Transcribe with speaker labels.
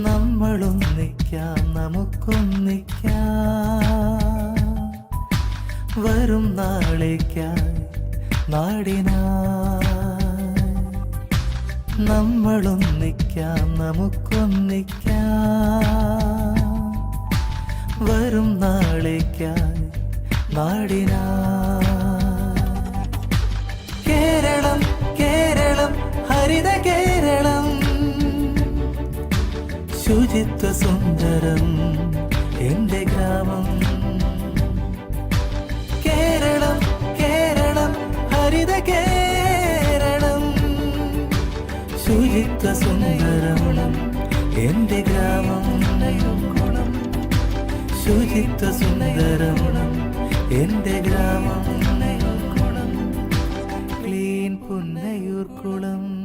Speaker 1: നമ്മളൊന്നിക്കാം, നമുക്കൊന്നിക്കാം, വരും നാളേക്കായി നാടിനായി. നമ്മളൊന്നിക്കാം, നമുക്കൊന്നിക്കാം, വരും നാളേക്കായി നാടിനായി. കേരളം കേരളം ഹരിത കേരളം, ശുചിത്വ സുന്ദരം എൻ്റെ ഗ്രാമം. കേരളം കേരളം ഹരിത കേരളം, ശുചിത്വ സുന്ദരം എൻ്റെ ഗ്രാമം. ശുചിത്വ സുന്ദരം എൻ്റെ ഗ്രാമം. ക്ലീൻ പുന്നയൂർ കുളം.